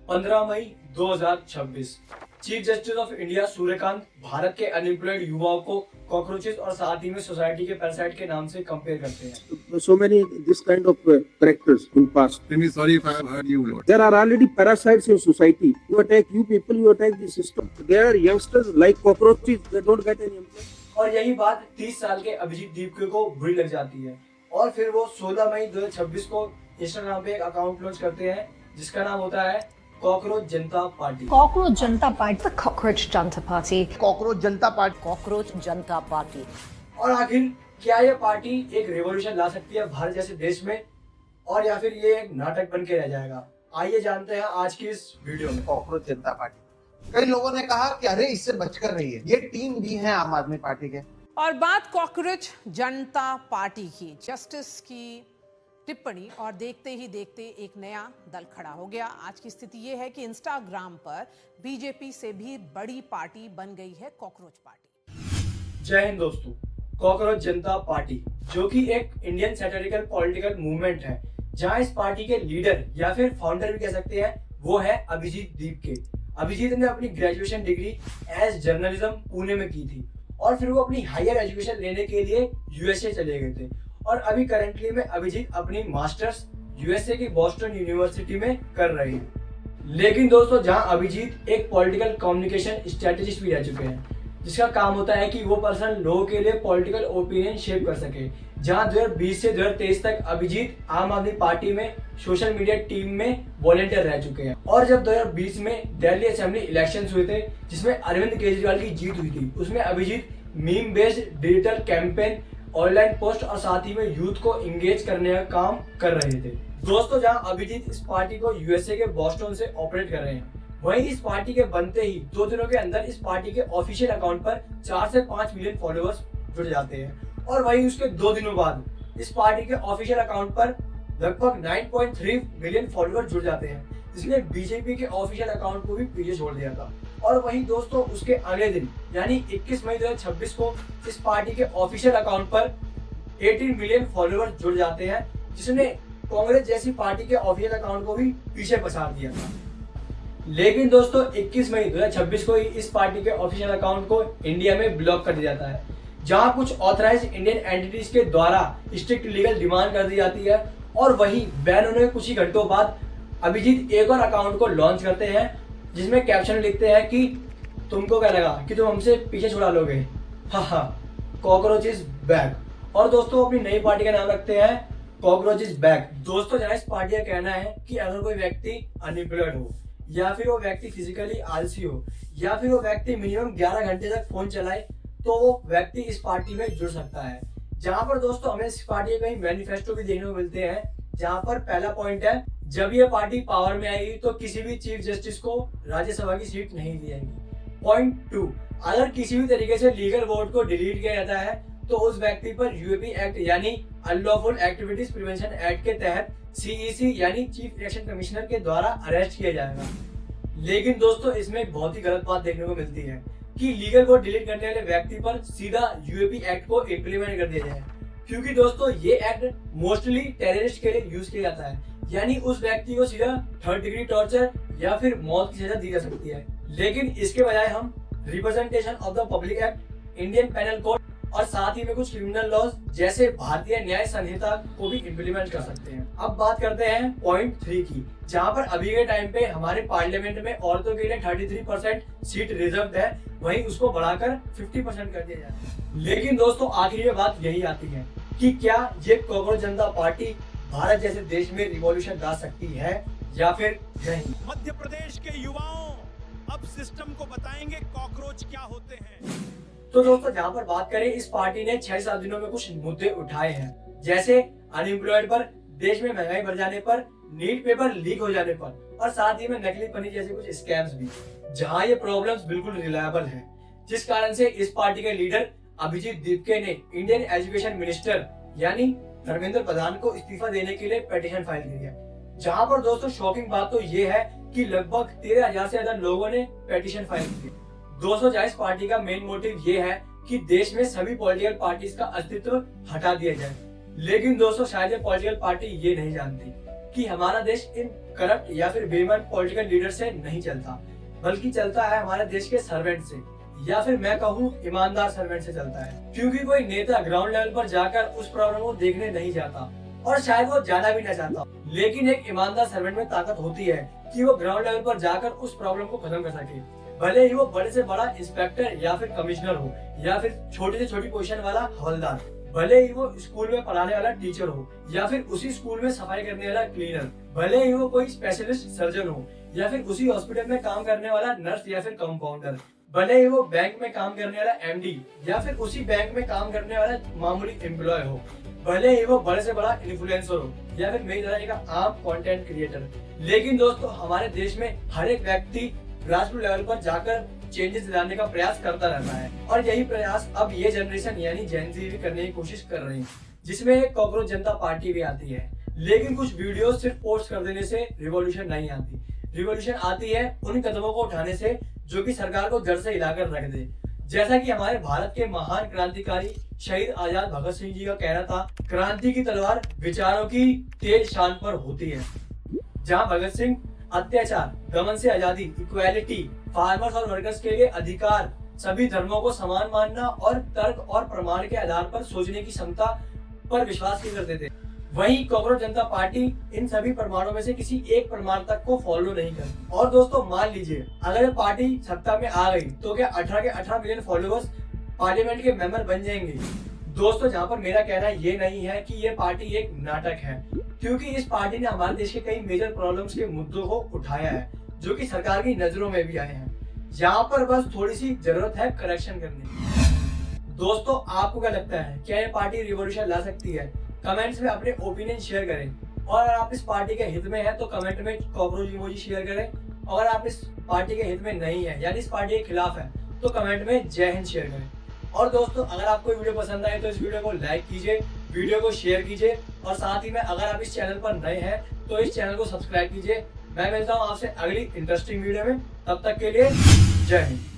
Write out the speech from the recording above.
15 मई 2026 chief justice of India Surya Kant Bharat के unemployed युवाओं को कॉकरोचेस और साथ ही में सोसाइटी के पैरासाइट के नाम से कंपेयर करते हैं। So many this kind of characters in past. Really sorry if I have hurt you, Lord. There are already parasites in society. You attack you people, you attack the system. There are youngsters like cockroaches. They don't get any employment. और यही बात 30 साल के अभिजीत दीपके को बुरी लग जाती है और फिर वो 16 मई 2026 को इंस्टाग्राम पे एक अकाउंट लॉन्च करते हैं जिसका नाम होता है cockroach Janata party. Cockroach Janta Party. The Cockroach Janta Party. Cockroach Janata party. Cockroach Janta Party. और आखिर क्या ये पार्टी एक रेवोल्यूशन ला सकती है भारत जैसे देश में और या फिर ये एक नाटक बन के रह जाएगा? आइए जानते हैं आज की इस वीडियो में। कॉकरोच जनता पार्टी। कई लोगों ने कहा कि अरे इससे बचकर रहिए, ये टीम भी है आम आदमी पार्टी के। और बात कॉकरोच जनता पार्टी की, जस्टिस की टिप्पणी और देखते ही देखते एक नया दल खड़ा हो गया। आज की स्थिति यह है कि इंस्टाग्राम पर बीजेपी से भी बड़ी पार्टी बन गई है कॉकरोच पार्टी। जय हिंद दोस्तों। कॉकरोच जनता पार्टी जो कि एक इंडियन सैटिरिकल पॉलिटिकल मूवमेंट है जहां इस पार्टी के लीडर या फिर फाउंडर भी कह सकते हैं वो है अभिजीत दीपके। अभिजीत ने अपनी graduation degree as journalism Pune में की थी और फिर वो अपनी हायर एजुकेशन लेने के लिए यूएसए चले गए थे और अभी करंटली में अभिजीत अपनी मास्टर्स यूएसए की बॉस्टन यूनिवर्सिटी में कर रहे हैं। लेकिन दोस्तों जहां अभिजीत एक पॉलिटिकल कम्युनिकेशन स्ट्रेटेजिस्ट भी रह चुके हैं जिसका काम होता है कि वो पर्सन लोगों के लिए पॉलिटिकल ओपिनियन शेप कर सके। जहां 2020 से 2023 तक अभिजीत आम आदमी पार्टी में सोशल मीडिया टीम में वॉलंटियर रह चुके हैं और जब 2020 में दिल्ली असेंबली इलेक्शंस हुए थे जिसमें अरविंद केजरीवाल की जीत हुई थी उसमें Abhijit meme based digital campaign, online post और साथ ही में यूथ को इंगेज करने का काम कर रहे थे। दोस्तों जहां अभिजीत इस पार्टी को यूएसए के बॉस्टन से ऑपरेट कर रहे हैं वहीं इस पार्टी के बनते ही 2 दिनों के अंदर इस पार्टी के ऑफिशियल अकाउंट पर 4 से 5 मिलियन फॉलोअर्स जुड़ जाते हैं और वहीं उसके 2 दिनों बाद इस पार्टी के ऑफिशियल अकाउंट पर लगभग 9.3 मिलियन फॉलोअर्स जुड़ जाते हैं जिसने बीजेपी के ऑफिशियल अकाउंट को भी पीछे छोड़ दिया था। और वहीं दोस्तों उसके अगले दिन यानी 21 मई 2026 को इस पार्टी के ऑफिशियल अकाउंट पर 18 मिलियन फॉलोअर्स जुड़ जाते हैं जिसने कांग्रेस जैसी पार्टी के ऑफिशियल अकाउंट को भी पीछे पछाड़ दिया था। लेकिन दोस्तों 21 मई 2026 को ही इस पार्टी के ऑफिशियल अकाउंट को इंडिया में ब्लॉक कर दिया जाता है जहां कुछ ऑथराइज्ड इंडियन एंटिटीज के द्वारा स्ट्रिक्ट लीगल डिमांड कर दी जाती है और वही बैन होने के कुछ ही घंटों बाद अभिजीत एक और अकाउंट को लॉन्च करते हैं जिसमें कैप्शन लिखते हैं कि तुमको क्या लगा कि तुम हमसे पीछे छुड़ा लोगे, हा कॉकरोच इज बैक। और दोस्तों अपनी नई पार्टी का नाम रखते हैं कॉकरोच इज बैक। दोस्तों जहाँ इस पार्टी का कहना है कि अगर कोई व्यक्ति अनएम्प्लॉयड हो या फिर वो व्यक्ति फिजिकली आलसी हो या फिर वो व्यक्ति मिनिमम 11 घंटे तक फोन चलाए तो वो व्यक्ति इस पार्टी में जुड़ सकता है। जहाँ पर दोस्तों हमें इस पार्टी के कई मैनिफेस्टो भी देखने को मिलते हैं जहाँ पर पहला पॉइंट है जब ये पार्टी पावर में आएगी तो किसी भी चीफ जस्टिस को राज्यसभा की सीट नहीं दी जाएगी। पॉइंट 2, अगर किसी भी तरीके से लीगल वोट को डिलीट किया जाता है तो उस व्यक्ति पर यूएपी एक्ट यानी अनलॉफुल एक्टिविटीज प्रिवेंशन एक्ट के तहत सीईसी यानी चीफ इलेक्शन कमिश्नर के द्वारा अरेस्ट किया जाएगा। लेकिन दोस्तों इसमें एक बहुत ही गलत बात देखने को मिलती है कि लीगल वोट डिलीट करने वाले व्यक्ति पर सीधा यूएपी एक्ट को इम्प्लीमेंट कर दिया जाए क्योंकि दोस्तों ये एक्ट मोस्टली टेररिस्ट के लिए यूज किया जाता है यानी उस व्यक्ति को सीधा 3rd डिग्री टॉर्चर या फिर मौत की सजा दी जा सकती है। लेकिन इसके बजाय हम representation of the public act, Indian penal code और साथ ही में कुछ क्रिमिनल लॉज जैसे भारतीय न्याय संहिता को भी इम्प्लीमेंट कर सकते हैं। अब बात करते हैं पॉइंट 3 की जहां पर अभी के टाइम पे हमारे पार्लियामेंट में औरतों के लिए 33% सीट रिजर्व है वहीं उसको बढ़ाकर 50% कर दिया जाए। लेकिन दोस्तों आखिर में बात यही आती है कि क्या ये कॉकरोच जनता पार्टी भारत जैसे देश में रिवॉल्यूशन ला सकती है या फिर नहीं। मध्य प्रदेश के युवाओं अब सिस्टम को बताएंगे कॉकरोच क्या होते हैं। तो दोस्तों जहाँ पर बात करें इस पार्टी ने 6-7 दिनों में कुछ मुद्दे उठाए हैं जैसे अनएम्प्लॉयड पर, देश में महंगाई बढ़ जाने पर, नीट पेपर लीक हो जाने पर और साथ ही में नकली पन्नी जैसे कुछ स्कैम्स भी जहाँ ये प्रॉब्लम्स बिल्कुल रिलायबल है जिस कारण से इस पार्टी के लीडर अभिजीत दीपके ने इंडियन एजुकेशन मिनिस्टर यानी धर्मेंद्र प्रधान को इस्तीफा देने के लिए पिटीशन फाइल की है। जहां पर दोस्तों शॉकिंग बात तो ये है कि लगभग 13,000 से ज्यादा लोगों ने पिटीशन फाइल की। दोस्तों इस पार्टी का मेन मोटिव ये है कि देश में सभी पॉलिटिकल पार्टीज का अस्तित्व हटा दिया जाए। लेकिन दोस्तों शायद ये पॉलिटिकल पार्टी ये नहीं जानती कि हमारा देश इन करप्ट या फिर बेईमान पॉलिटिकल लीडर से नहीं चलता, बल्कि चलता है हमारे देश के सर्वेंट से, या फिर मैं कहूँ ईमानदार सर्वेंट से चलता है। क्योंकि कोई नेता ग्राउंड लेवल पर जाकर उस प्रॉब्लम को देखने नहीं जाता और शायद वो जाना भी नहीं चाहता, लेकिन एक ईमानदार सर्वेंट में ताकत होती है कि वो ग्राउंड लेवल पर जाकर उस प्रॉब्लम को खत्म कर सके। भले ही वो बड़े से बड़ा इंस्पेक्टर या फिर कमिश्नर हो या फिर छोटी से छोटी पोजीशन वाला हवलदार, भले ही वो स्कूल में पढ़ाने वाला टीचर हो या फिर उसी स्कूल में सफाई करने वाला क्लीनर, भले ही वो कोई स्पेशलिस्ट सर्जन हो या फिर उसी हॉस्पिटल में काम करने वाला नर्स या फिर कंपाउंडर, भले ही वो बैंक में काम करने वाला एमडी या फिर उसी बैंक में काम करने वाला मामूली एम्प्लॉय हो, भले ही वो बड़े से बड़ा इन्फ्लुएंसर हो या फिर मेरी तरह एक आम कंटेंट क्रिएटर। लेकिन दोस्तों, हमारे देश में हर एक व्यक्ति ग्रासरूट लेवल पर जाकर चेंजेस लाने का प्रयास करता रहता है और यही प्रयास अब ये जनरेशन यानी जेन ज़ी भी करने की कोशिश कर रही है, जिसमें कॉकरोच जनता पार्टी भी आती है। लेकिन कुछ वीडियो सिर्फ पोस्ट कर देने से रिवॉल्यूशन नहीं आती। रिवॉल्यूशन आती है उन कदमों को उठाने से जो कि सरकार को जड़ से हिलाकर रख दे। जैसा कि हमारे भारत के महान क्रांतिकारी शहीद आजाद भगत सिंह जी का कहना था, क्रांति की तलवार विचारों की तेज शान पर होती है। जहां भगत सिंह अत्याचार, दमन से आजादी, इक्वालिटी, फार्मर्स और वर्कर्स के लिए अधिकार, सभी धर्मों को समान मानना और तर्क और प्रमाण के आधार पर सोचने की क्षमता पर विश्वास किया करते थे, वहीं कॉकरोच जनता पार्टी इन सभी प्रमाणों में से किसी एक प्रमाण तक को फॉलो नहीं करती। और दोस्तों, मान लीजिए अगर ये पार्टी सत्ता में आ गई तो क्या 18 के 18 मिलियन फॉलोअर्स पार्लियामेंट के मेंबर बन जाएंगे? दोस्तों, जहां पर मेरा कहना ये नहीं है कि ये पार्टी एक नाटक है, क्योंकि इस पार्टी ने हमारे देश के कई मेजर प्रॉब्लम्स के मुद्दों को उठाया है जो कि सरकार की नजरों में भी आए हैं। यहाँ पर बस थोड़ी सी जरूरत है करेक्शन करने की। दोस्तों, आपको क्या लगता है, क्या ये पार्टी रिवॉल्यूशन ला सकती है? कमेंट्स में अपने ओपिनियन शेयर करें और अगर आप इस पार्टी के हित में हैं तो कमेंट में कॉकरोच इमोजी शेयर करें, अगर आप इस पार्टी के हित में नहीं है यानी इस पार्टी के खिलाफ है तो कमेंट में जय हिंद शेयर करें। और दोस्तों, अगर आपको वीडियो पसंद आए तो इस वीडियो को लाइक कीजिए, वीडियो को शेयर कीजिए और साथ ही में अगर आप इस चैनल पर नए हैं तो इस चैनल को सब्सक्राइब कीजिए। मैं मिलता हूँ आपसे अगली इंटरेस्टिंग वीडियो में, तब तक के लिए जय हिंद।